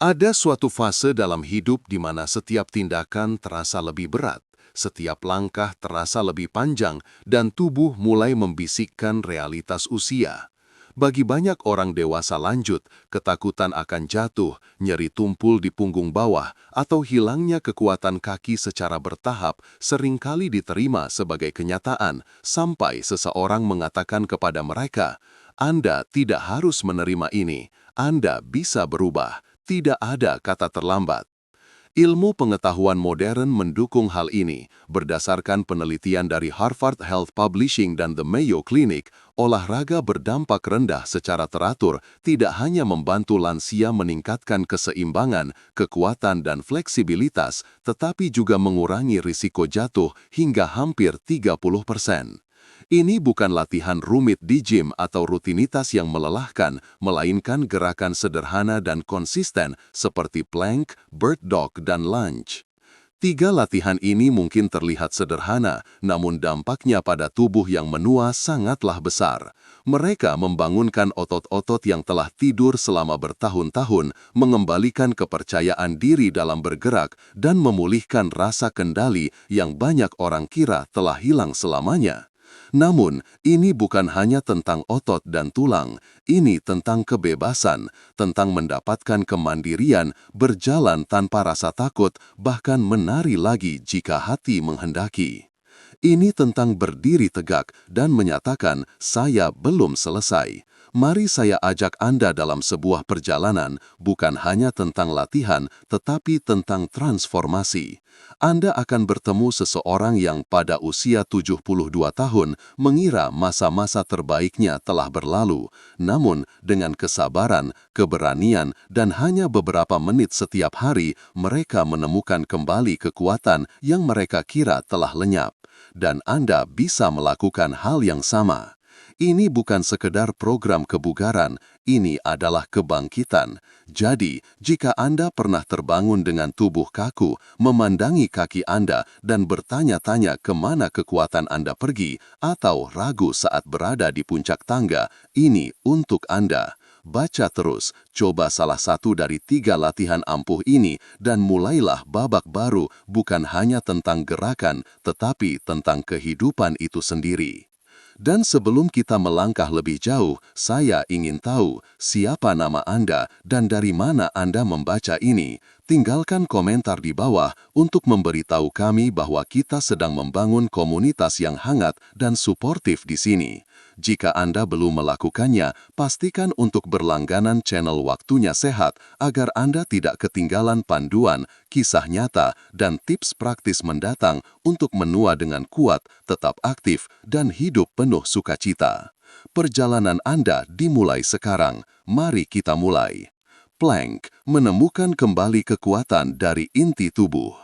Ada suatu fase dalam hidup di mana setiap tindakan terasa lebih berat, setiap langkah terasa lebih panjang, dan tubuh mulai membisikkan realitas usia. Bagi banyak orang dewasa lanjut, ketakutan akan jatuh, nyeri tumpul di punggung bawah, atau hilangnya kekuatan kaki secara bertahap seringkali diterima sebagai kenyataan sampai seseorang mengatakan kepada mereka, "Anda tidak harus menerima ini, Anda bisa berubah." Tidak ada kata terlambat. Ilmu pengetahuan modern mendukung hal ini. Berdasarkan penelitian dari Harvard Health Publishing dan The Mayo Clinic, olahraga berdampak rendah secara teratur tidak hanya membantu lansia meningkatkan keseimbangan, kekuatan, dan fleksibilitas, tetapi juga mengurangi risiko jatuh hingga hampir 30%. Ini bukan latihan rumit di gym atau rutinitas yang melelahkan, melainkan gerakan sederhana dan konsisten seperti plank, bird dog, dan lunge. Tiga latihan ini mungkin terlihat sederhana, namun dampaknya pada tubuh yang menua sangatlah besar. Mereka membangunkan otot-otot yang telah tidur selama bertahun-tahun, mengembalikan kepercayaan diri dalam bergerak, dan memulihkan rasa kendali yang banyak orang kira telah hilang selamanya. Namun, ini bukan hanya tentang otot dan tulang, ini tentang kebebasan, tentang mendapatkan kemandirian, berjalan tanpa rasa takut, bahkan menari lagi jika hati menghendaki. Ini tentang berdiri tegak dan menyatakan, "Saya belum selesai." Mari saya ajak Anda dalam sebuah perjalanan, bukan hanya tentang latihan, tetapi tentang transformasi. Anda akan bertemu seseorang yang pada usia 72 tahun mengira masa-masa terbaiknya telah berlalu, namun dengan kesabaran, keberanian, dan hanya beberapa menit setiap hari, mereka menemukan kembali kekuatan yang mereka kira telah lenyap. Dan Anda bisa melakukan hal yang sama. Ini bukan sekedar program kebugaran, ini adalah kebangkitan. Jadi, jika Anda pernah terbangun dengan tubuh kaku, memandangi kaki Anda dan bertanya-tanya kemana kekuatan Anda pergi, atau ragu saat berada di puncak tangga, ini untuk Anda. Baca terus, coba salah satu dari tiga latihan ampuh ini dan mulailah babak baru bukan hanya tentang gerakan, tetapi tentang kehidupan itu sendiri. Dan sebelum kita melangkah lebih jauh, saya ingin tahu siapa nama Anda dan dari mana Anda membaca ini. Tinggalkan komentar di bawah untuk memberitahu kami bahwa kita sedang membangun komunitas yang hangat dan suportif di sini. Jika Anda belum melakukannya, pastikan untuk berlangganan channel Waktunya Sehat agar Anda tidak ketinggalan panduan, kisah nyata, dan tips praktis mendatang untuk menua dengan kuat, tetap aktif, dan hidup penuh sukacita. Perjalanan Anda dimulai sekarang. Mari kita mulai. Plank, menemukan kembali kekuatan dari inti tubuh.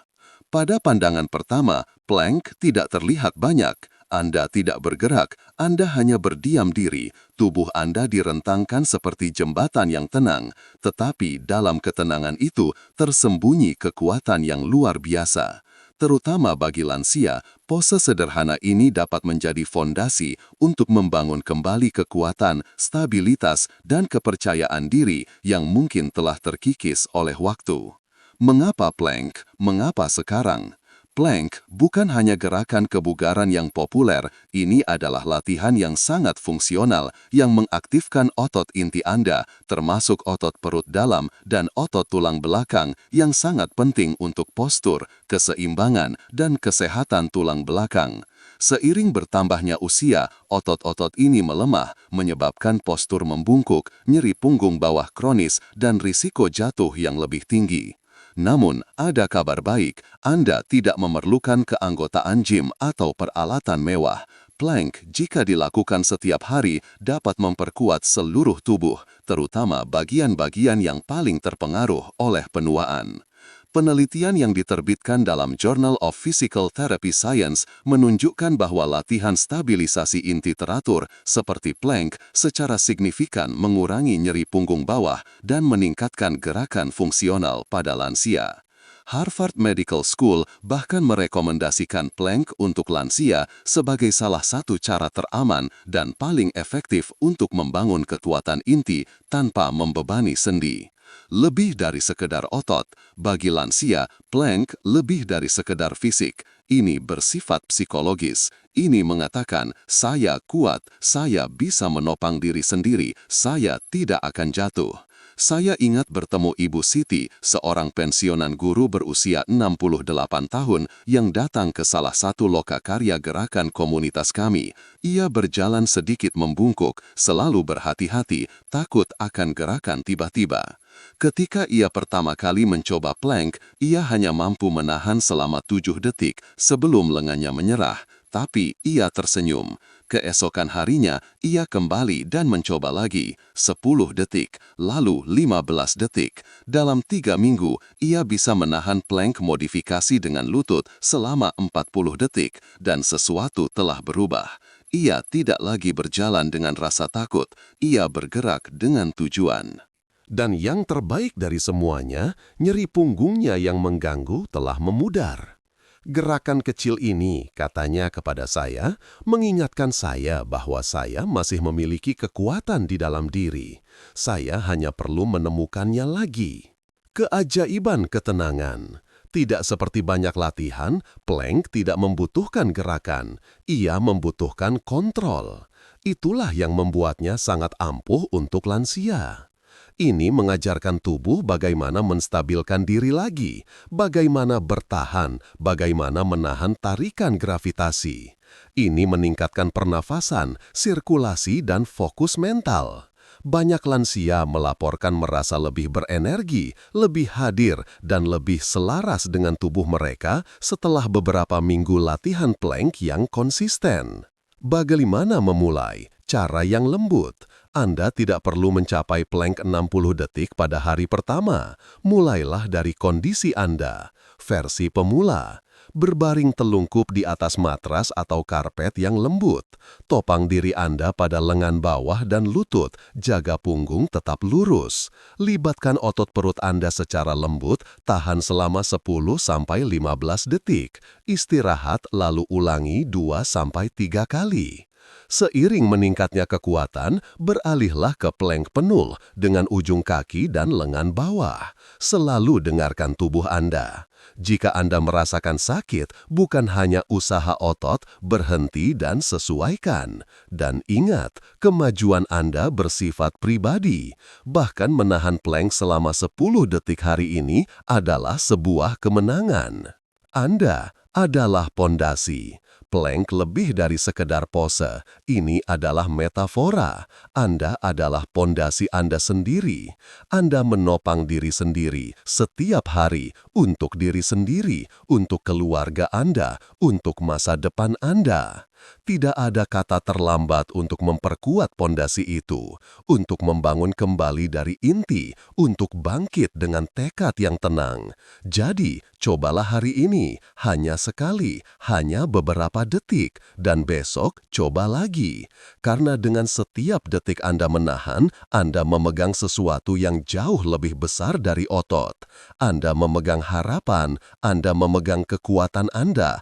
Pada pandangan pertama, plank tidak terlihat banyak. Anda tidak bergerak, Anda hanya berdiam diri. Tubuh Anda direntangkan seperti jembatan yang tenang, tetapi dalam ketenangan itu tersembunyi kekuatan yang luar biasa. Terutama bagi lansia, pose sederhana ini dapat menjadi fondasi untuk membangun kembali kekuatan, stabilitas, dan kepercayaan diri yang mungkin telah terkikis oleh waktu. Mengapa plank? Mengapa sekarang? Plank bukan hanya gerakan kebugaran yang populer, ini adalah latihan yang sangat fungsional yang mengaktifkan otot inti Anda, termasuk otot perut dalam dan otot tulang belakang yang sangat penting untuk postur, keseimbangan, dan kesehatan tulang belakang. Seiring bertambahnya usia, otot-otot ini melemah, menyebabkan postur membungkuk, nyeri punggung bawah kronis, dan risiko jatuh yang lebih tinggi. Namun, ada kabar baik, Anda tidak memerlukan keanggotaan gym atau peralatan mewah. Plank, jika dilakukan setiap hari, dapat memperkuat seluruh tubuh, terutama bagian-bagian yang paling terpengaruh oleh penuaan. Penelitian yang diterbitkan dalam Journal of Physical Therapy Science menunjukkan bahwa latihan stabilisasi inti teratur seperti plank secara signifikan mengurangi nyeri punggung bawah dan meningkatkan gerakan fungsional pada lansia. Harvard Medical School bahkan merekomendasikan plank untuk lansia sebagai salah satu cara teraman dan paling efektif untuk membangun kekuatan inti tanpa membebani sendi. Lebih dari sekedar otot, bagi lansia, plank lebih dari sekedar fisik. Ini bersifat psikologis. Ini mengatakan, saya kuat, saya bisa menopang diri sendiri, saya tidak akan jatuh. Saya ingat bertemu Ibu Siti, seorang pensiunan guru berusia 68 tahun yang datang ke salah satu lokakarya gerakan komunitas kami. Ia berjalan sedikit membungkuk, selalu berhati-hati, takut akan gerakan tiba-tiba. Ketika ia pertama kali mencoba plank, ia hanya mampu menahan selama 7 detik sebelum lengannya menyerah, tapi ia tersenyum. Keesokan harinya, ia kembali dan mencoba lagi, 10 detik, lalu 15 detik. Dalam 3 minggu, ia bisa menahan plank modifikasi dengan lutut selama 40 detik, dan sesuatu telah berubah. Ia tidak lagi berjalan dengan rasa takut, ia bergerak dengan tujuan. Dan yang terbaik dari semuanya, nyeri punggungnya yang mengganggu telah memudar. Gerakan kecil ini, katanya kepada saya, mengingatkan saya bahwa saya masih memiliki kekuatan di dalam diri. Saya hanya perlu menemukannya lagi. Keajaiban ketenangan. Tidak seperti banyak latihan, plank tidak membutuhkan gerakan. Ia membutuhkan kontrol. Itulah yang membuatnya sangat ampuh untuk lansia. Ini mengajarkan tubuh bagaimana menstabilkan diri lagi, bagaimana bertahan, bagaimana menahan tarikan gravitasi. Ini meningkatkan pernafasan, sirkulasi, dan fokus mental. Banyak lansia melaporkan merasa lebih berenergi, lebih hadir, dan lebih selaras dengan tubuh mereka setelah beberapa minggu latihan plank yang konsisten. Bagaimana memulai? Cara yang lembut. Anda tidak perlu mencapai plank 60 detik pada hari pertama. Mulailah dari kondisi Anda. Versi pemula. Berbaring telungkup di atas matras atau karpet yang lembut. Topang diri Anda pada lengan bawah dan lutut. Jaga punggung tetap lurus. Libatkan otot perut Anda secara lembut, tahan selama 10-15 detik. Istirahat lalu ulangi 2-3 kali. Seiring meningkatnya kekuatan, beralihlah ke plank penuh dengan ujung kaki dan lengan bawah. Selalu dengarkan tubuh Anda. Jika Anda merasakan sakit, bukan hanya usaha otot, berhenti dan sesuaikan. Dan ingat, kemajuan Anda bersifat pribadi. Bahkan menahan plank selama 10 detik hari ini adalah sebuah kemenangan. Anda adalah pondasi. Plank lebih dari sekedar pose. Ini adalah metafora. Anda adalah pondasi Anda sendiri. Anda menopang diri sendiri setiap hari untuk diri sendiri, untuk keluarga Anda, untuk masa depan Anda. Tidak ada kata terlambat untuk memperkuat pondasi itu, untuk membangun kembali dari inti, untuk bangkit dengan tekad yang tenang. Jadi, cobalah hari ini, hanya sekali, hanya beberapa detik, dan besok coba lagi. Karena dengan setiap detik Anda menahan, Anda memegang sesuatu yang jauh lebih besar dari otot. Anda memegang harapan, Anda memegang kekuatan Anda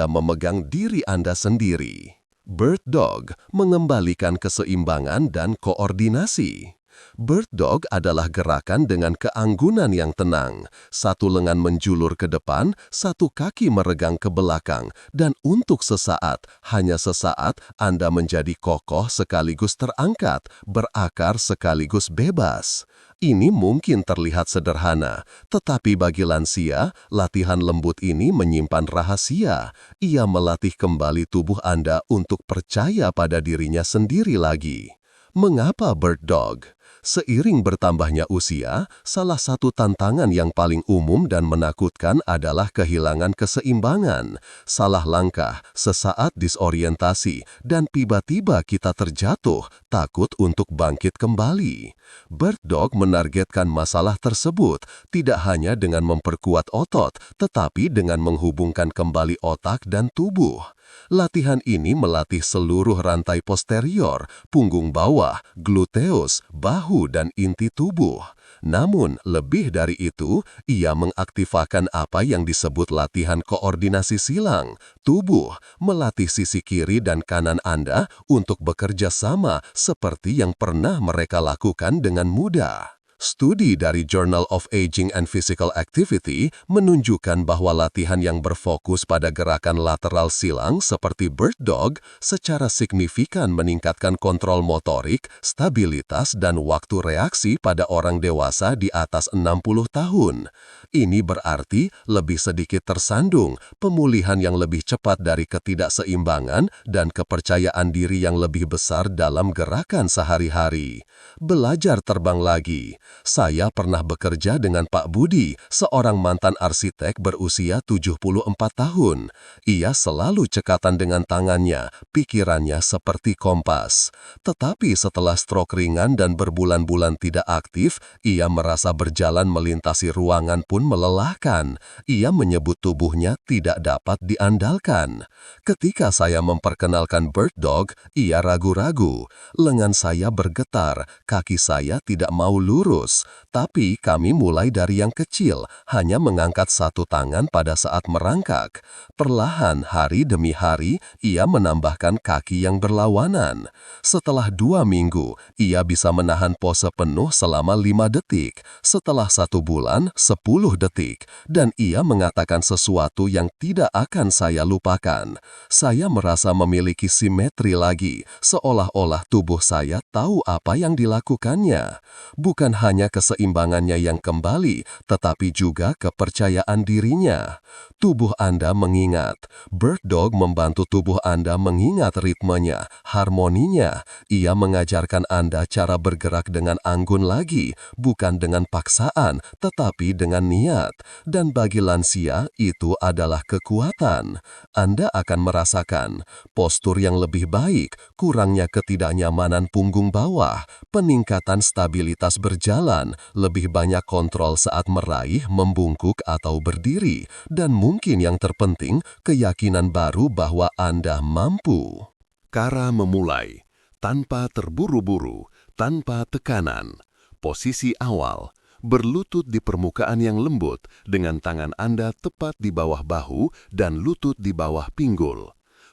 memegang diri Anda sendiri. Bird Dog mengembalikan keseimbangan dan koordinasi. Bird Dog adalah gerakan dengan keanggunan yang tenang. Satu lengan menjulur ke depan, satu kaki meregang ke belakang, dan untuk sesaat, hanya sesaat, Anda menjadi kokoh sekaligus terangkat, berakar sekaligus bebas. Ini mungkin terlihat sederhana, tetapi bagi lansia, latihan lembut ini menyimpan rahasia. Ia melatih kembali tubuh Anda untuk percaya pada dirinya sendiri lagi. Mengapa Bird Dog? Seiring bertambahnya usia, salah satu tantangan yang paling umum dan menakutkan adalah kehilangan keseimbangan. Salah langkah, sesaat disorientasi, dan tiba-tiba kita terjatuh, takut untuk bangkit kembali. Bird Dog menargetkan masalah tersebut tidak hanya dengan memperkuat otot, tetapi dengan menghubungkan kembali otak dan tubuh. Latihan ini melatih seluruh rantai posterior, punggung bawah, gluteus, bahu, dan inti tubuh. Namun, lebih dari itu, ia mengaktifkan apa yang disebut latihan koordinasi silang. Tubuh melatih sisi kiri dan kanan Anda untuk bekerja sama seperti yang pernah mereka lakukan dengan mudah. Studi dari Journal of Aging and Physical Activity menunjukkan bahwa latihan yang berfokus pada gerakan lateral silang seperti bird dog secara signifikan meningkatkan kontrol motorik, stabilitas, dan waktu reaksi pada orang dewasa di atas 60 tahun. Ini berarti lebih sedikit tersandung, pemulihan yang lebih cepat dari ketidakseimbangan, dan kepercayaan diri yang lebih besar dalam gerakan sehari-hari. Belajar terbang lagi. Saya pernah bekerja dengan Pak Budi, seorang mantan arsitek berusia 74 tahun. Ia selalu cekatan dengan tangannya, pikirannya seperti kompas. Tetapi setelah stroke ringan dan berbulan-bulan tidak aktif, ia merasa berjalan melintasi ruangan pun melelahkan. Ia menyebut tubuhnya tidak dapat diandalkan. Ketika saya memperkenalkan bird dog, ia ragu-ragu. Lengan saya bergetar, kaki saya tidak mau lurus. Tapi kami mulai dari yang kecil, hanya mengangkat satu tangan pada saat merangkak. Perlahan hari demi hari, ia menambahkan kaki yang berlawanan. Setelah 2 minggu, ia bisa menahan pose penuh selama 5 detik. Setelah 1 bulan, 10 detik. Dan ia mengatakan sesuatu yang tidak akan saya lupakan. Saya merasa memiliki simetri lagi, seolah-olah tubuh saya tahu apa yang dilakukannya. Bukan hanya keseimbangannya yang kembali, tetapi juga kepercayaan dirinya. Tubuh Anda mengingat. Bird dog membantu tubuh Anda mengingat ritmenya, harmoninya. Ia mengajarkan Anda cara bergerak dengan anggun lagi, bukan dengan paksaan, tetapi dengan niat. Dan bagi lansia, itu adalah kekuatan. Anda akan merasakan postur yang lebih baik, kurangnya ketidaknyamanan punggung bawah, peningkatan stabilitas berjalan, lebih banyak kontrol saat meraih, membungkuk, atau berdiri, dan mungkin yang terpenting, keyakinan baru bahwa Anda mampu. Cara memulai, tanpa terburu-buru, tanpa tekanan. Posisi awal, berlutut di permukaan yang lembut dengan tangan Anda tepat di bawah bahu dan lutut di bawah pinggul.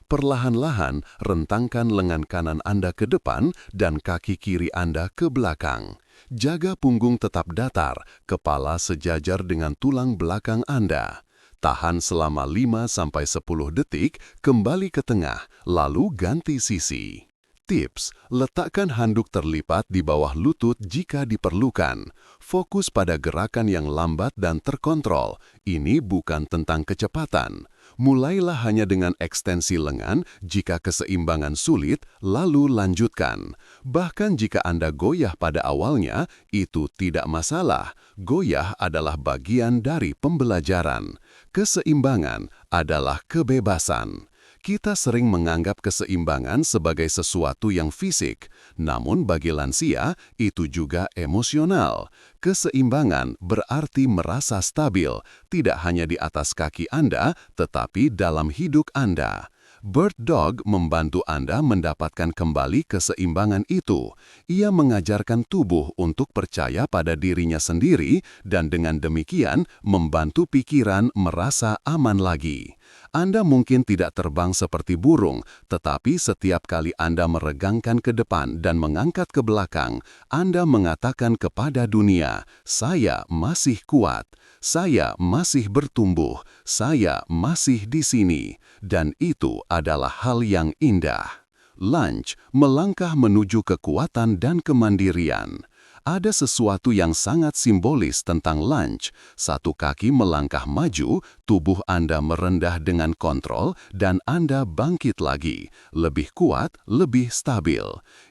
Perlahan-lahan rentangkan lengan kanan Anda ke depan dan kaki kiri Anda ke belakang. Jaga punggung tetap datar, kepala sejajar dengan tulang belakang Anda. Tahan selama 5-10 detik, kembali ke tengah, lalu ganti sisi. Tips, letakkan handuk terlipat di bawah lutut jika diperlukan. Fokus pada gerakan yang lambat dan terkontrol. Ini bukan tentang kecepatan. Mulailah hanya dengan ekstensi lengan jika keseimbangan sulit, lalu lanjutkan. Bahkan jika Anda goyah pada awalnya, itu tidak masalah. Goyah adalah bagian dari pembelajaran. Keseimbangan adalah kebebasan. Kita sering menganggap keseimbangan sebagai sesuatu yang fisik, namun bagi lansia itu juga emosional. Keseimbangan berarti merasa stabil, tidak hanya di atas kaki Anda, tetapi dalam hidup Anda. Bird dog membantu Anda mendapatkan kembali keseimbangan itu. Ia mengajarkan tubuh untuk percaya pada dirinya sendiri dan dengan demikian membantu pikiran merasa aman lagi. Anda mungkin tidak terbang seperti burung, tetapi setiap kali Anda meregangkan ke depan dan mengangkat ke belakang, Anda mengatakan kepada dunia, "Saya masih kuat, saya masih bertumbuh, saya masih di sini." Dan itu adalah hal yang indah. Lunge, melangkah menuju kekuatan dan kemandirian. Ada sesuatu yang sangat simbolis tentang lunge. Satu kaki melangkah maju, tubuh Anda merendah dengan kontrol, dan Anda bangkit lagi. Lebih kuat, lebih stabil.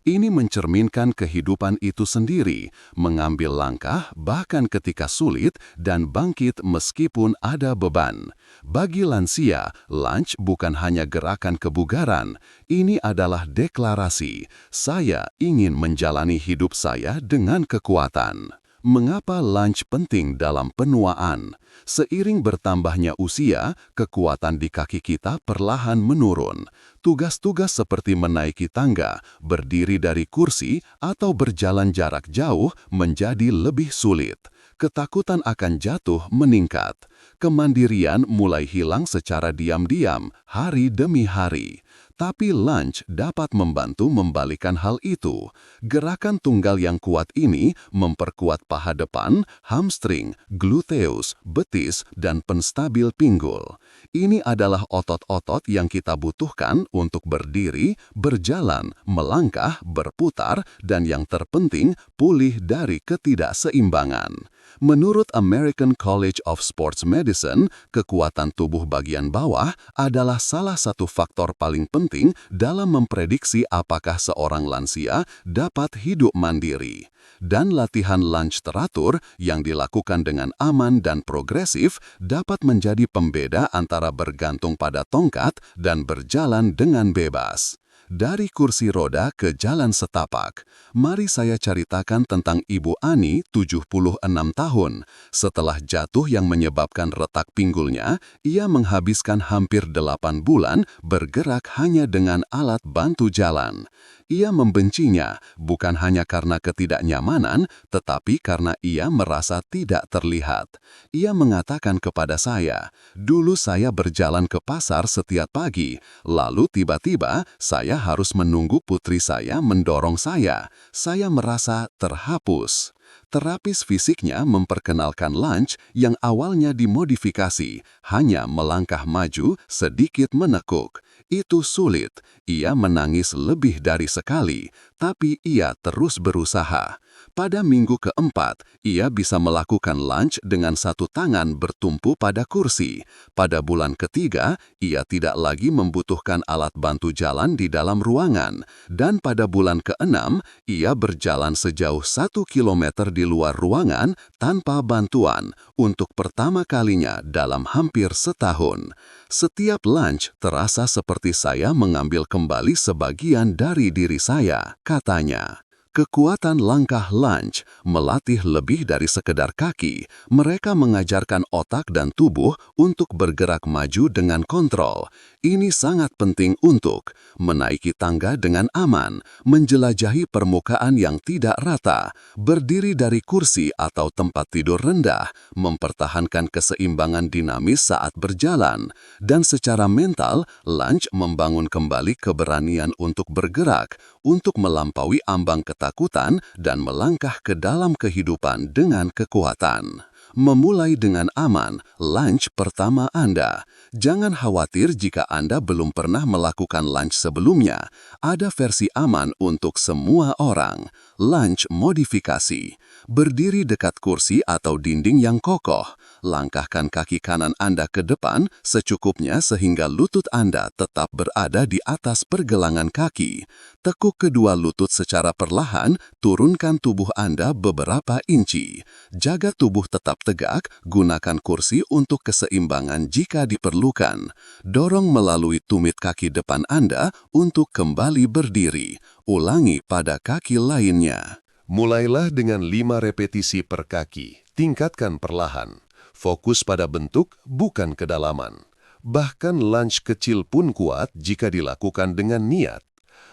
Ini mencerminkan kehidupan itu sendiri. Mengambil langkah bahkan ketika sulit, dan bangkit meskipun ada beban. Bagi lansia, lunge bukan hanya gerakan kebugaran. Ini adalah deklarasi. Saya ingin menjalani hidup saya dengan kekuatan. Mengapa lunge penting dalam penuaan? Seiring bertambahnya usia, kekuatan di kaki kita perlahan menurun. Tugas-tugas seperti menaiki tangga, berdiri dari kursi, atau berjalan jarak jauh menjadi lebih sulit. Ketakutan akan jatuh meningkat. Kemandirian mulai hilang secara diam-diam, hari demi hari. Tapi lunge dapat membantu membalikkan hal itu. Gerakan tunggal yang kuat ini memperkuat paha depan, hamstring, gluteus, betis, dan penstabil pinggul. Ini adalah otot-otot yang kita butuhkan untuk berdiri, berjalan, melangkah, berputar, dan yang terpenting, pulih dari ketidakseimbangan. Menurut American College of Sports Medicine, kekuatan tubuh bagian bawah adalah salah satu faktor paling penting dalam memprediksi apakah seorang lansia dapat hidup mandiri. Dan latihan lunge teratur yang dilakukan dengan aman dan progresif dapat menjadi pembeda antara bergantung pada tongkat dan berjalan dengan bebas. Dari kursi roda ke jalan setapak, mari saya ceritakan tentang Ibu Ani, 76 tahun. Setelah jatuh yang menyebabkan retak pinggulnya, ia menghabiskan hampir 8 bulan bergerak hanya dengan alat bantu jalan. Ia membencinya, bukan hanya karena ketidaknyamanan, tetapi karena ia merasa tidak terlihat. Ia mengatakan kepada saya, "Dulu saya berjalan ke pasar setiap pagi, lalu tiba-tiba saya harus menunggu putri saya mendorong saya. Saya merasa terhapus." Terapis fisiknya memperkenalkan lunge yang awalnya dimodifikasi, hanya melangkah maju, sedikit menekuk. Itu sulit, ia menangis lebih dari sekali, tapi ia terus berusaha. Pada minggu keempat, ia bisa melakukan lunge dengan satu tangan bertumpu pada kursi. Pada bulan ketiga, ia tidak lagi membutuhkan alat bantu jalan di dalam ruangan. Dan pada bulan keenam, ia berjalan sejauh 1 kilometer di luar ruangan tanpa bantuan untuk pertama kalinya dalam hampir setahun. Setiap lunge terasa seperti saya mengambil kembali sebagian dari diri saya, katanya. Kekuatan langkah lunge melatih lebih dari sekedar kaki. Mereka mengajarkan otak dan tubuh untuk bergerak maju dengan kontrol. Ini sangat penting untuk menaiki tangga dengan aman, menjelajahi permukaan yang tidak rata, berdiri dari kursi atau tempat tidur rendah, mempertahankan keseimbangan dinamis saat berjalan, dan secara mental, lunge membangun kembali keberanian untuk bergerak, untuk melampaui ambang ketakutan dan melangkah ke dalam kehidupan dengan kekuatan. Memulai dengan aman, lunge pertama Anda. Jangan khawatir jika Anda belum pernah melakukan lunge sebelumnya. Ada versi aman untuk semua orang. Lunge modifikasi. Berdiri dekat kursi atau dinding yang kokoh. Langkahkan kaki kanan Anda ke depan secukupnya sehingga lutut Anda tetap berada di atas pergelangan kaki. Tekuk kedua lutut secara perlahan, turunkan tubuh Anda beberapa inci. Jaga tubuh tetap tegak, gunakan kursi untuk keseimbangan jika diperlukan. Dorong melalui tumit kaki depan Anda untuk kembali berdiri. Ulangi pada kaki lainnya. Mulailah dengan 5 repetisi per kaki. Tingkatkan perlahan. Fokus pada bentuk, bukan kedalaman. Bahkan lunge kecil pun kuat jika dilakukan dengan niat.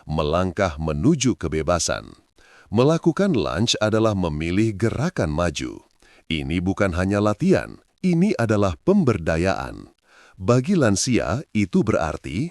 Melangkah menuju kebebasan. Melakukan lunge adalah memilih gerakan maju. Ini bukan hanya latihan, ini adalah pemberdayaan. Bagi lansia, itu berarti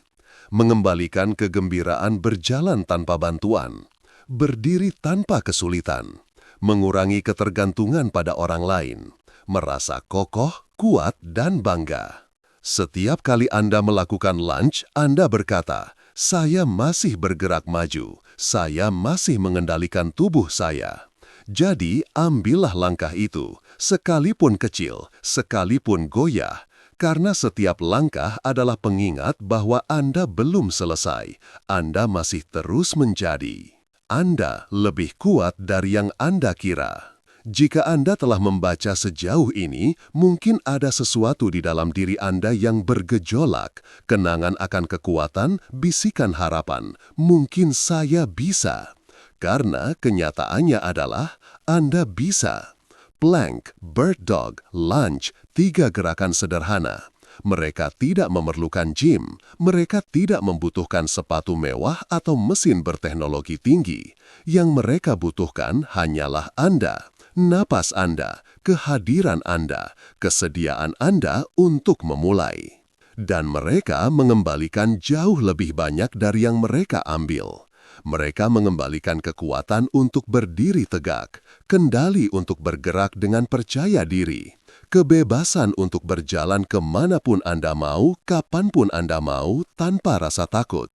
mengembalikan kegembiraan berjalan tanpa bantuan, berdiri tanpa kesulitan, mengurangi ketergantungan pada orang lain, merasa kokoh, kuat, dan bangga. Setiap kali Anda melakukan lunge, Anda berkata, "Saya masih bergerak maju, saya masih mengendalikan tubuh saya." Jadi, ambillah langkah itu, sekalipun kecil, sekalipun goyah, karena setiap langkah adalah pengingat bahwa Anda belum selesai, Anda masih terus menjadi. Anda lebih kuat dari yang Anda kira. Jika Anda telah membaca sejauh ini, mungkin ada sesuatu di dalam diri Anda yang bergejolak, kenangan akan kekuatan, bisikan harapan, mungkin saya bisa. Karena kenyataannya adalah Anda bisa. Plank, bird dog, lunge, 3 gerakan sederhana. Mereka tidak memerlukan gym, mereka tidak membutuhkan sepatu mewah atau mesin berteknologi tinggi. Yang mereka butuhkan hanyalah Anda. napas Anda, kehadiran Anda, kesediaan Anda untuk memulai. Dan mereka mengembalikan jauh lebih banyak dari yang mereka ambil. Mereka mengembalikan kekuatan untuk berdiri tegak, kendali untuk bergerak dengan percaya diri, kebebasan untuk berjalan kemanapun Anda mau, kapanpun Anda mau, tanpa rasa takut.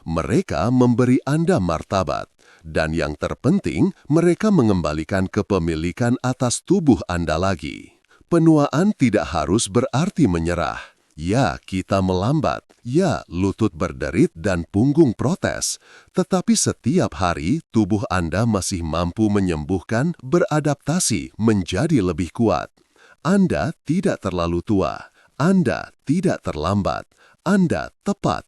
Mereka memberi Anda martabat, dan yang terpenting, mereka mengembalikan kepemilikan atas tubuh Anda lagi. Penuaan tidak harus berarti menyerah. Ya, kita melambat. Ya, lutut berderit dan punggung protes. Tetapi setiap hari, tubuh Anda masih mampu menyembuhkan, beradaptasi, menjadi lebih kuat. Anda tidak terlalu tua. Anda tidak terlambat. Anda tepat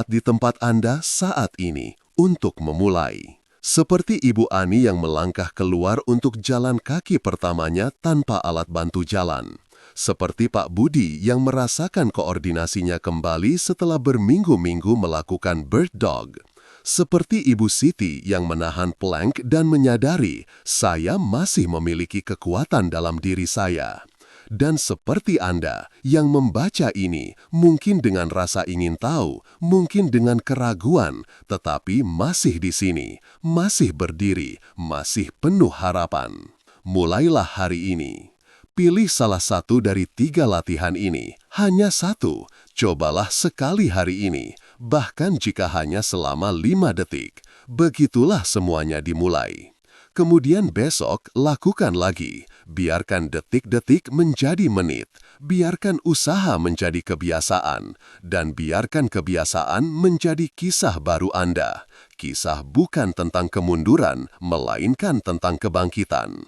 di tempat Anda saat ini untuk memulai. Seperti Ibu Ani yang melangkah keluar untuk jalan kaki pertamanya tanpa alat bantu jalan. Seperti Pak Budi yang merasakan koordinasinya kembali setelah berminggu-minggu melakukan bird dog. Seperti Ibu Siti yang menahan plank dan menyadari saya masih memiliki kekuatan dalam diri saya. Dan seperti Anda yang membaca ini, mungkin dengan rasa ingin tahu, mungkin dengan keraguan, tetapi masih di sini, masih berdiri, masih penuh harapan. Mulailah hari ini. Pilih salah satu dari 3 latihan ini, hanya satu. Cobalah sekali hari ini, bahkan jika hanya selama 5 detik. Begitulah semuanya dimulai. Kemudian besok, lakukan lagi. Biarkan detik-detik menjadi menit. Biarkan usaha menjadi kebiasaan. Dan biarkan kebiasaan menjadi kisah baru Anda. Kisah bukan tentang kemunduran, melainkan tentang kebangkitan.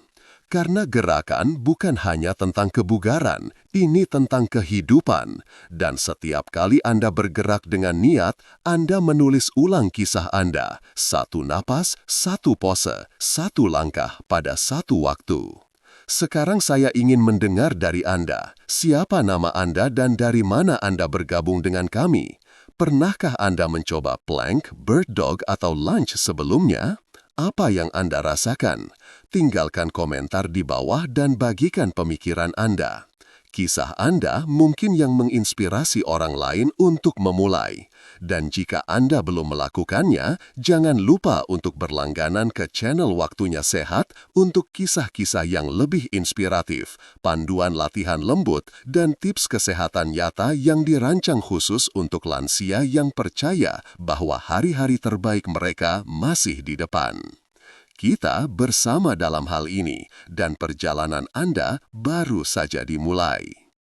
Karena gerakan bukan hanya tentang kebugaran, ini tentang kehidupan. Dan setiap kali Anda bergerak dengan niat, Anda menulis ulang kisah Anda. 1 napas, 1 pose, 1 langkah pada 1 waktu. Sekarang saya ingin mendengar dari Anda. Siapa nama Anda dan dari mana Anda bergabung dengan kami? Pernahkah Anda mencoba plank, bird dog, atau lunge sebelumnya? Apa yang Anda rasakan? Tinggalkan komentar di bawah dan bagikan pemikiran Anda. Kisah Anda mungkin yang menginspirasi orang lain untuk memulai. Dan jika Anda belum melakukannya, jangan lupa untuk berlangganan ke channel Waktunya Sehat untuk kisah-kisah yang lebih inspiratif, panduan latihan lembut, dan tips kesehatan nyata yang dirancang khusus untuk lansia yang percaya bahwa hari-hari terbaik mereka masih di depan. Kita bersama dalam hal ini, dan perjalanan Anda baru saja dimulai.